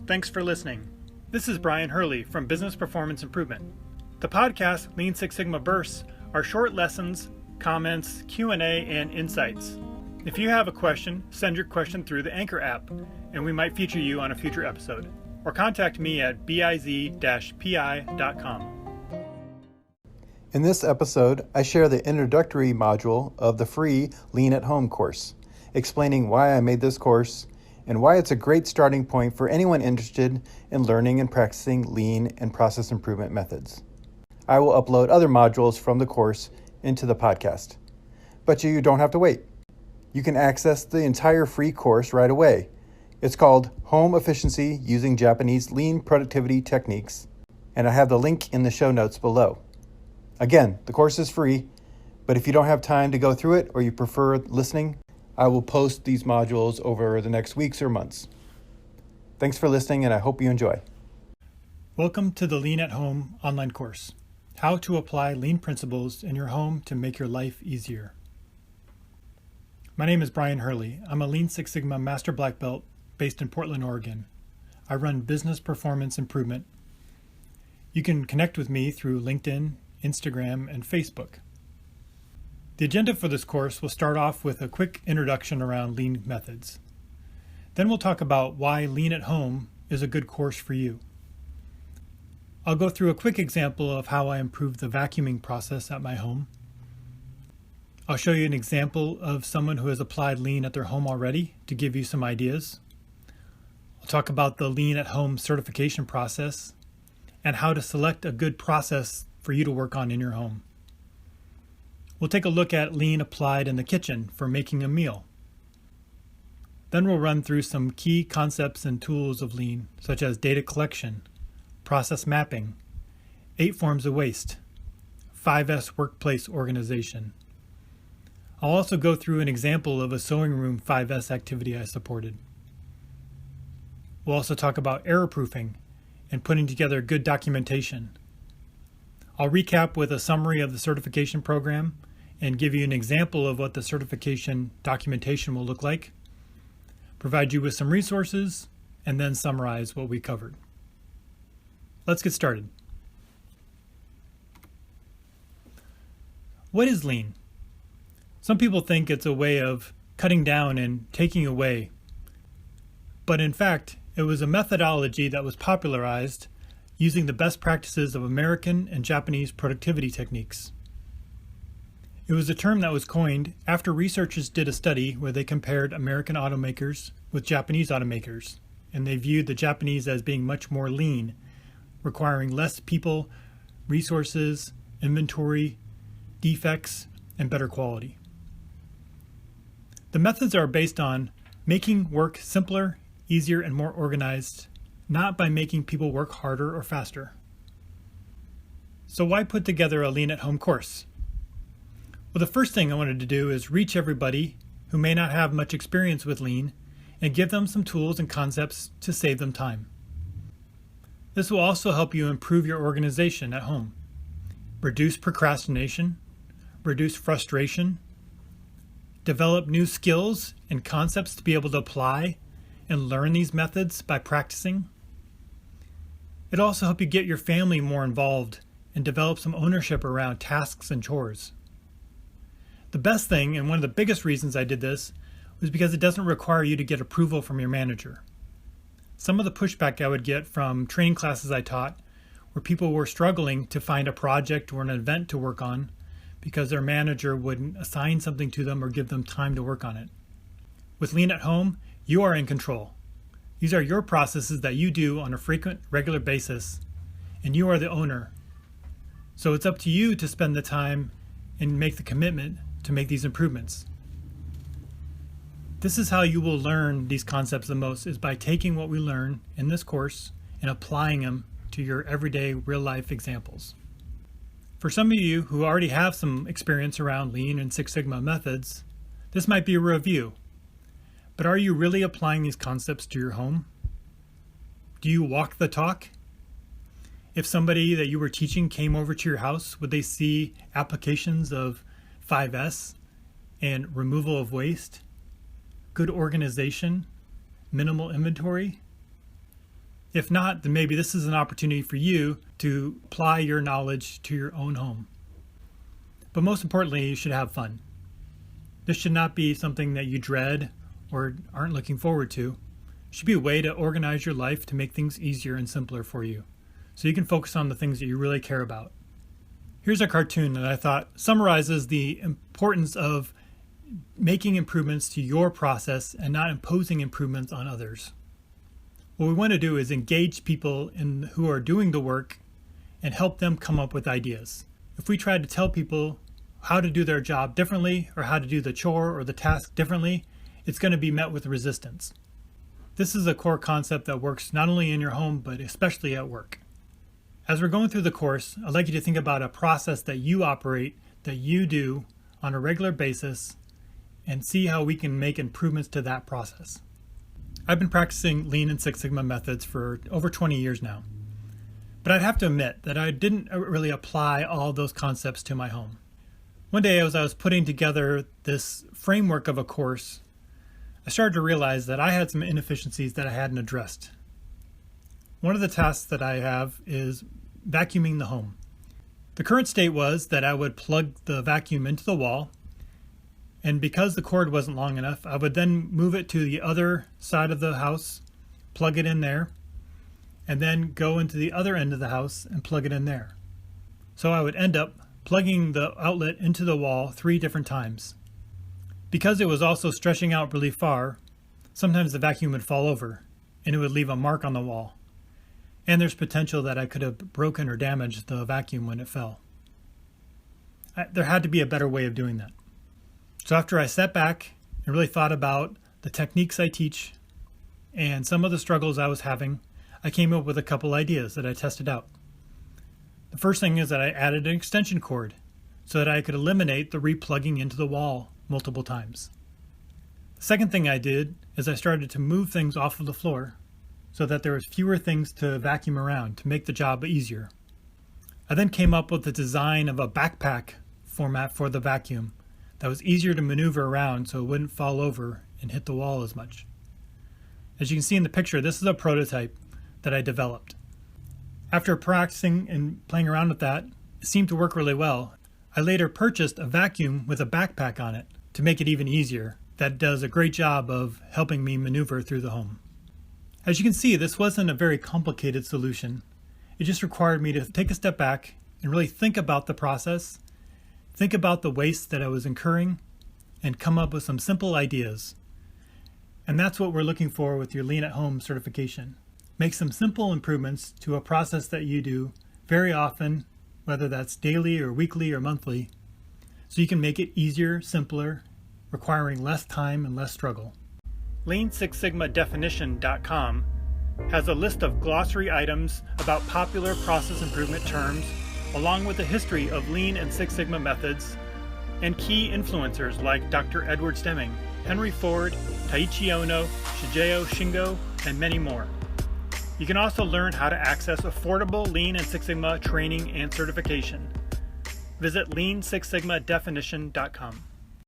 Thanks for listening. This is Brian Hurley from Business Performance Improvement. The podcast Lean Six Sigma Bursts are short lessons, comments, Q&A, and insights. If you have a question, send your question through the Anchor app, and we might feature you on a future episode. Or contact me at biz-pi.com. In this episode, I share the introductory module of the free Lean at Home course, explaining why I made this course and why it's a great starting point for anyone interested in learning and practicing lean and process improvement methods. I will upload other modules from the course into the podcast. But you don't have to wait. You can access the entire free course right away. It's called Home Efficiency Using Japanese Lean Productivity Techniques, and I have the link in the show notes below. Again, the course is free, but if you don't have time to go through it or you prefer listening, I will post these modules over the next weeks or months. Thanks for listening, and I hope you enjoy. Welcome to the Lean at Home online course, How to Apply Lean Principles in Your Home to Make Your Life Easier. My name is Brian Hurley. I'm a Lean Six Sigma Master Black Belt based in Portland, Oregon. I run Business Performance Improvement. You can connect with me through LinkedIn, Instagram, and Facebook. The agenda for this course will start off with a quick introduction around lean methods. Then we'll talk about why Lean at Home is a good course for you. I'll go through a quick example of how I improved the vacuuming process at my home. I'll show you an example of someone who has applied Lean at their home already to give you some ideas. I'll talk about the Lean at Home certification process and how to select a good process for you to work on in your home. We'll take a look at Lean applied in the kitchen for making a meal. Then we'll run through some key concepts and tools of Lean, such as data collection, process mapping, 8 forms of waste, 5S workplace organization. I'll also go through an example of a sewing room 5S activity I supported. We'll also talk about error proofing and putting together good documentation. I'll recap with a summary of the certification program and give you an example of what the certification documentation will look like, provide you with some resources, and then summarize what we covered. Let's get started. What is Lean? Some people think it's a way of cutting down and taking away, but in fact, it was a methodology that was popularized using the best practices of American and Japanese productivity techniques. It was a term that was coined after researchers did a study where they compared American automakers with Japanese automakers, and they viewed the Japanese as being much more lean, requiring less people, resources, inventory, defects, and better quality. The methods are based on making work simpler, easier, and more organized, not by making people work harder or faster. So why put together a Lean at Home course? Well, the first thing I wanted to do is reach everybody who may not have much experience with Lean and give them some tools and concepts to save them time. This will also help you improve your organization at home, reduce procrastination, reduce frustration, develop new skills and concepts to be able to apply and learn these methods by practicing. It'll also help you get your family more involved and develop some ownership around tasks and chores. The best thing, and one of the biggest reasons I did this, was because it doesn't require you to get approval from your manager. Some of the pushback I would get from training classes I taught where people were struggling to find a project or an event to work on because their manager wouldn't assign something to them or give them time to work on it. With Lean at Home, you are in control. These are your processes that you do on a frequent, regular basis, and you are the owner. So it's up to you to spend the time and make the commitment to make these improvements. This is how you will learn these concepts the most, is by taking what we learn in this course and applying them to your everyday real-life examples. For some of you who already have some experience around Lean and Six Sigma methods, this might be a review. But are you really applying these concepts to your home? Do you walk the talk? If somebody that you were teaching came over to your house, would they see applications of 5S and removal of waste, good organization, minimal inventory? If not, then maybe this is an opportunity for you to apply your knowledge to your own home. But most importantly, you should have fun. This should not be something that you dread or aren't looking forward to. It should be a way to organize your life to make things easier and simpler for you, so you can focus on the things that you really care about. Here's a cartoon that I thought summarizes the importance of making improvements to your process and not imposing improvements on others. What we want to do is engage people who are doing the work and help them come up with ideas. If we try to tell people how to do their job differently or how to do the chore or the task differently, it's going to be met with resistance. This is a core concept that works not only in your home, but especially at work. As we're going through the course, I'd like you to think about a process that you operate, that you do on a regular basis, and see how we can make improvements to that process. I've been practicing Lean and Six Sigma methods for over 20 years now. But I'd have to admit that I didn't really apply all those concepts to my home. One day as I was putting together this framework of a course, I started to realize that I had some inefficiencies that I hadn't addressed. One of the tasks that I have is vacuuming the home. The current state was that I would plug the vacuum into the wall, and because the cord wasn't long enough, I would then move it to the other side of the house, plug it in there, and then go into the other end of the house and plug it in there. So I would end up plugging the outlet into the wall 3 different times. Because it was also stretching out really far, sometimes the vacuum would fall over and it would leave a mark on the wall. And there's potential that I could have broken or damaged the vacuum when it fell. There had to be a better way of doing that. So after I sat back and really thought about the techniques I teach and some of the struggles I was having, I came up with a couple ideas that I tested out. The first thing is that I added an extension cord so that I could eliminate the replugging into the wall multiple times. The second thing I did is I started to move things off of the floor so that there was fewer things to vacuum around to make the job easier. I then came up with the design of a backpack format for the vacuum that was easier to maneuver around so it wouldn't fall over and hit the wall as much. As you can see in the picture, this is a prototype that I developed. After practicing and playing around with that, it seemed to work really well. I later purchased a vacuum with a backpack on it to make it even easier. That does a great job of helping me maneuver through the home. As you can see, this wasn't a very complicated solution. It just required me to take a step back and really think about the process, think about the waste that I was incurring, and come up with some simple ideas. And that's what we're looking for with your Lean at Home certification. Make some simple improvements to a process that you do very often, whether that's daily or weekly or monthly, so you can make it easier, simpler, requiring less time and less struggle. Lean6sigmadefinition.com has a list of glossary items about popular process improvement terms, along with a history of Lean and Six Sigma methods, and key influencers like Dr. Edward Stemming, Henry Ford, Taiichi Ohno, Shigeo Shingo, and many more. You can also learn how to access affordable Lean and Six Sigma training and certification. Visit Lean6sigmadefinition.com.